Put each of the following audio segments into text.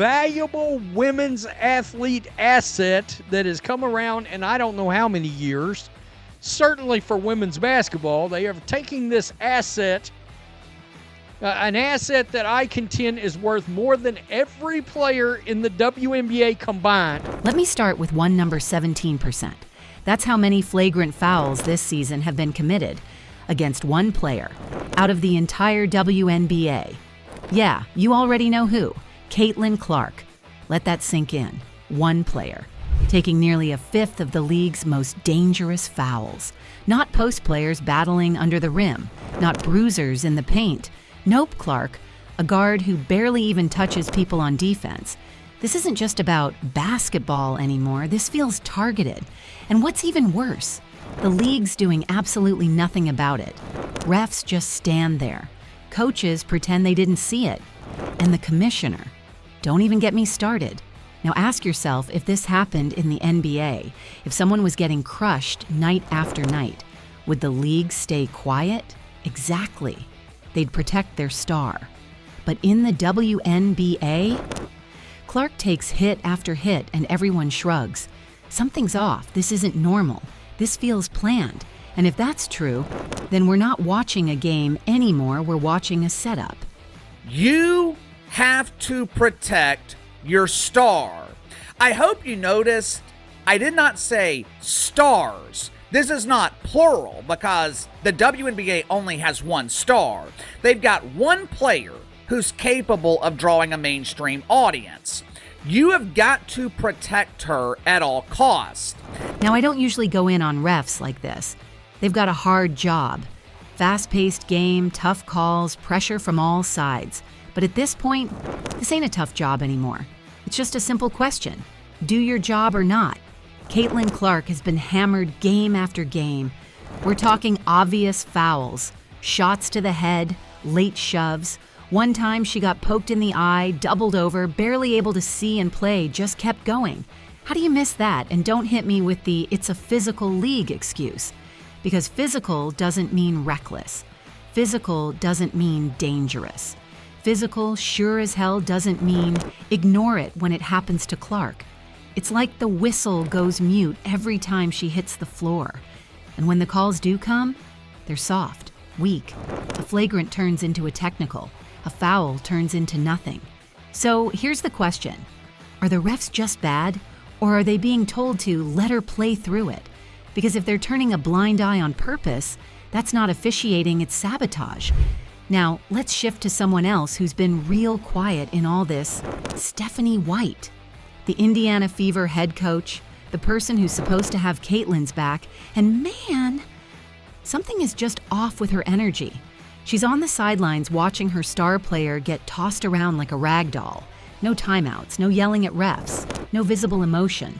valuable women's athlete asset that has come around in I don't know how many years. Certainly for women's basketball, they are taking this asset, an asset that I contend is worth more than every player in the WNBA combined. Let me start with one number, 17%. That's how many flagrant fouls this season have been committed against one player out of the entire WNBA. Yeah, you already know who. Caitlin Clark. Let that sink in. One player, taking nearly a fifth of the league's most dangerous fouls. Not post players battling under the rim, not bruisers in the paint. Nope, Clark, a guard who barely even touches people on defense. This isn't just about basketball anymore. This feels targeted. And what's even worse, the league's doing absolutely nothing about it. Refs just stand there. Coaches pretend they didn't see it. And the commissioner. Don't even get me started. Now ask yourself if this happened in the NBA, if someone was getting crushed night after night, would the league stay quiet? Exactly. They'd protect their star. But in the WNBA, Clark takes hit after hit and everyone shrugs. Something's off. This isn't normal. This feels planned. And if that's true, then we're not watching a game anymore. We're watching a setup. You have to protect your star. I hope you noticed I did not say stars. This is not plural because the WNBA only has one star. They've got one player who's capable of drawing a mainstream audience. You have got to protect her at all costs. Now, I don't usually go in on refs like this. They've got a hard job. Fast-paced game, tough calls, pressure from all sides. But at this point, this ain't a tough job anymore. It's just a simple question. Do your job or not? Caitlin Clark has been hammered game after game. We're talking obvious fouls, shots to the head, late shoves. One time she got poked in the eye, doubled over, barely able to see and play, just kept going. How do you miss that? And don't hit me with the "it's a physical league" excuse. Because physical doesn't mean reckless. Physical doesn't mean dangerous. Physical sure as hell doesn't mean ignore it when it happens to Clark. It's like the whistle goes mute every time she hits the floor. And when the calls do come, they're soft, weak. A flagrant turns into a technical. A foul turns into nothing. So here's the question. Are the refs just bad? Or are they being told to let her play through it? Because if they're turning a blind eye on purpose, that's not officiating, it's sabotage. Now, let's shift to someone else who's been real quiet in all this, Stephanie White. The Indiana Fever head coach, the person who's supposed to have Caitlin's back, and man, something is just off with her energy. She's on the sidelines watching her star player get tossed around like a rag doll. No timeouts, no yelling at refs, no visible emotion.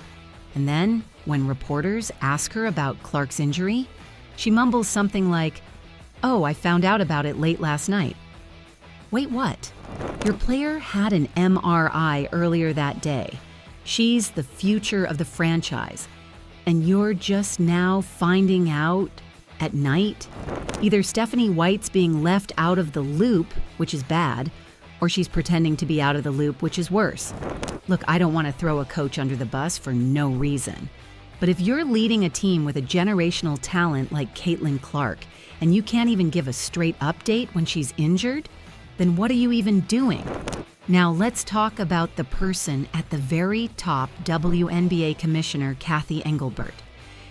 And then, when reporters ask her about Clark's injury, she mumbles something like, "Oh, I found out about it late last night." Wait, what? Your player had an MRI earlier that day. She's the future of the franchise. And you're just now finding out at night? Either Stephanie White's being left out of the loop, which is bad, or she's pretending to be out of the loop, which is worse. Look, I don't want to throw a coach under the bus for no reason. But if you're leading a team with a generational talent like Caitlin Clark, and you can't even give a straight update when she's injured, then what are you even doing? Now let's talk about the person at the very top, WNBA Commissioner Cathy Engelbert.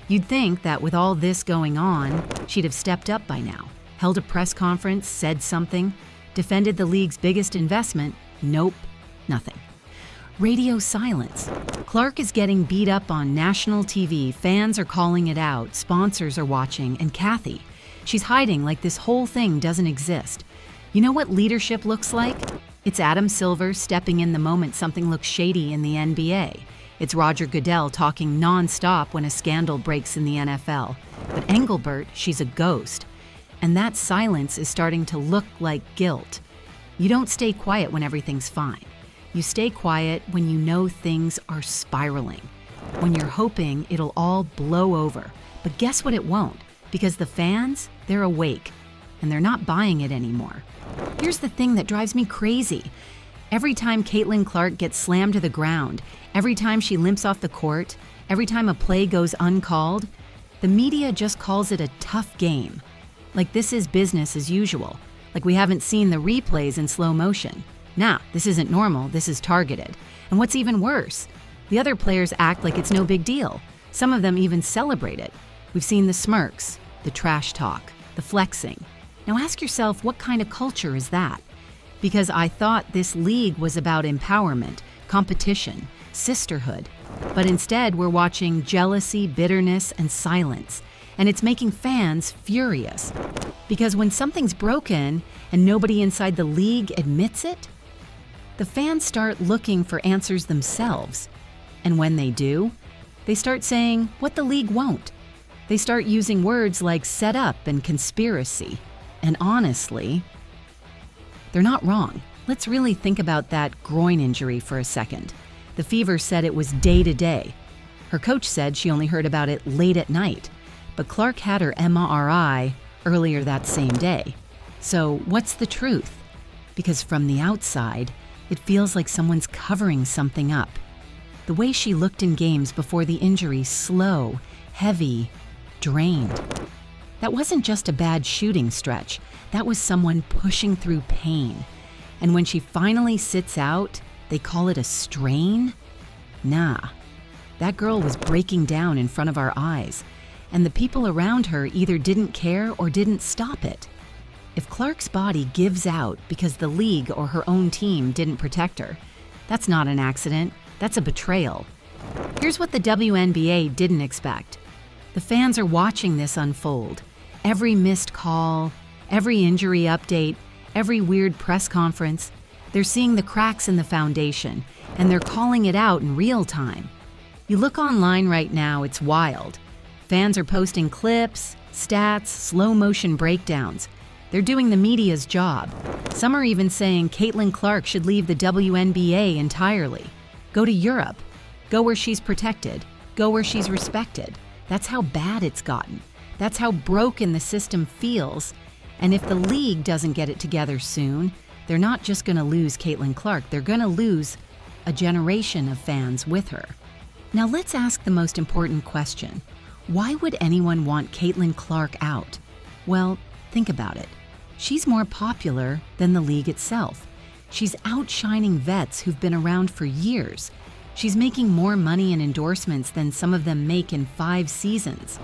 You'd think that with all this going on, she'd have stepped up by now, held a press conference, said something, defended the league's biggest investment. Nope, nothing. Radio silence. Clark is getting beat up on national TV, fans are calling it out, sponsors are watching, and Cathy, she's hiding like this whole thing doesn't exist. You know what leadership looks like? It's Adam Silver stepping in the moment something looks shady in the NBA. It's Roger Goodell talking non-stop when a scandal breaks in the NFL. But Engelbert, she's a ghost. And that silence is starting to look like guilt. You don't stay quiet when everything's fine. You stay quiet when you know things are spiraling. When you're hoping it'll all blow over. But guess what, it won't. Because the fans, they're awake. And they're not buying it anymore. Here's the thing that drives me crazy. Every time Caitlin Clark gets slammed to the ground, every time she limps off the court, every time a play goes uncalled, the media just calls it a tough game. Like this is business as usual. Like we haven't seen the replays in slow motion. Nah, this isn't normal, this is targeted. And what's even worse, the other players act like it's no big deal. Some of them even celebrate it. We've seen the smirks, the trash talk, the flexing. Now ask yourself, what kind of culture is that? Because I thought this league was about empowerment, competition, sisterhood. But instead, we're watching jealousy, bitterness, and silence. And it's making fans furious. Because when something's broken and nobody inside the league admits it, the fans start looking for answers themselves. And when they do, they start saying what the league won't. They start using words like set up and conspiracy. And honestly, they're not wrong. Let's really think about that groin injury for a second. The Fever said it was day to day. Her coach said she only heard about it late at night. But Clark had her MRI earlier that same day. So what's the truth? Because from the outside, it feels like someone's covering something up. The way she looked in games before the injury, slow, heavy, drained. That wasn't just a bad shooting stretch. That was someone pushing through pain. And when she finally sits out, they call it a strain? Nah. That girl was breaking down in front of our eyes. And the people around her either didn't care or didn't stop it. If Clark's body gives out because the league or her own team didn't protect her, that's not an accident, that's a betrayal. Here's what the WNBA didn't expect. The fans are watching this unfold. Every missed call, every injury update, every weird press conference, they're seeing the cracks in the foundation, and they're calling it out in real time. You look online right now, it's wild. Fans are posting clips, stats, slow motion breakdowns. They're doing the media's job. Some are even saying Caitlin Clark should leave the WNBA entirely. Go to Europe. Go where she's protected. Go where she's respected. That's how bad it's gotten. That's how broken the system feels. And if the league doesn't get it together soon, they're not just going to lose Caitlin Clark, they're going to lose a generation of fans with her. Now let's ask the most important question. Why would anyone want Caitlin Clark out? Well, think about it. She's more popular than the league itself. She's outshining vets who've been around for years. She's making more money in endorsements than some of them make in 5 seasons.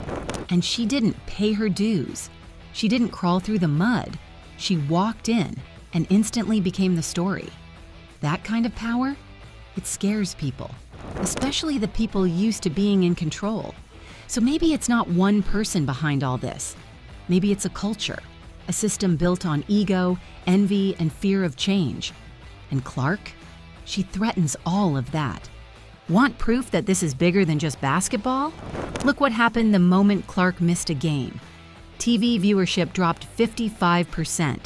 And she didn't pay her dues. She didn't crawl through the mud. She walked in and instantly became the story. That kind of power? It scares people, especially the people used to being in control. So maybe it's not one person behind all this. Maybe it's a culture, a system built on ego, envy, and fear of change. And Clark? She threatens all of that. Want proof that this is bigger than just basketball? Look what happened the moment Clark missed a game. TV viewership dropped 55%.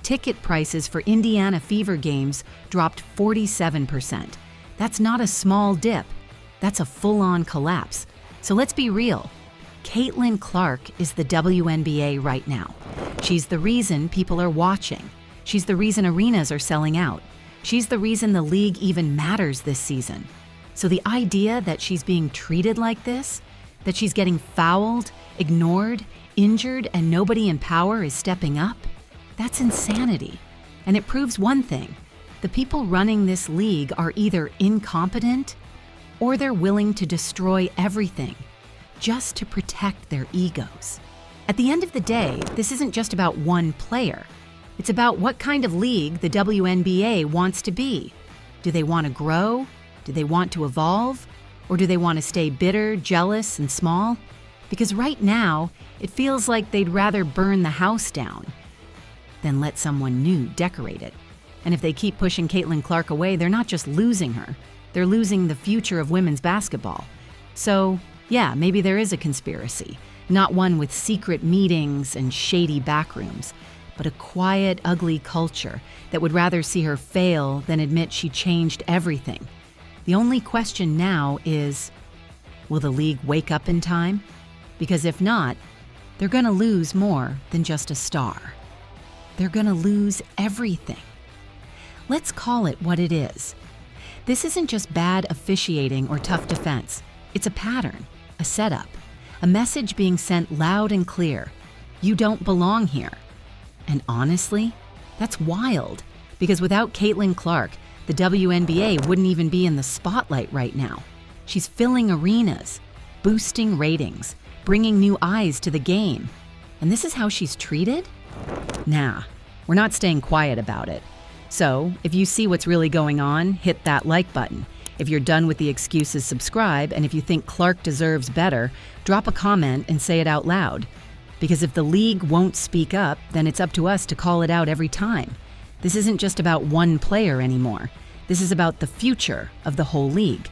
Ticket prices for Indiana Fever games dropped 47%. That's not a small dip. That's a full-on collapse. So let's be real. Caitlin Clark is the WNBA right now. She's the reason people are watching. She's the reason arenas are selling out. She's the reason the league even matters this season. So the idea that she's being treated like this, that she's getting fouled, ignored, injured, and nobody in power is stepping up, that's insanity. And it proves one thing. The people running this league are either incompetent or they're willing to destroy everything just to protect their egos. At the end of the day, this isn't just about one player. It's about what kind of league the WNBA wants to be. Do they want to grow? Do they want to evolve? Or do they want to stay bitter, jealous, and small? Because right now, it feels like they'd rather burn the house down than let someone new decorate it. And if they keep pushing Caitlin Clark away, they're not just losing her. They're losing the future of women's basketball. So, yeah, maybe there is a conspiracy. Not one with secret meetings and shady backrooms, but a quiet, ugly culture that would rather see her fail than admit she changed everything. The only question now is, will the league wake up in time? Because if not, they're going to lose more than just a star. They're going to lose everything. Let's call it what it is. This isn't just bad officiating or tough defense. It's a pattern, a setup, a message being sent loud and clear. You don't belong here. And honestly, that's wild, because without Caitlin Clark, the WNBA wouldn't even be in the spotlight right now. She's filling arenas, boosting ratings, bringing new eyes to the game. And this is how she's treated? Nah, we're not staying quiet about it. So, if you see what's really going on, hit that like button. If you're done with the excuses, subscribe, and if you think Clark deserves better, drop a comment and say it out loud. Because if the league won't speak up, then it's up to us to call it out every time. This isn't just about one player anymore. This is about the future of the whole league.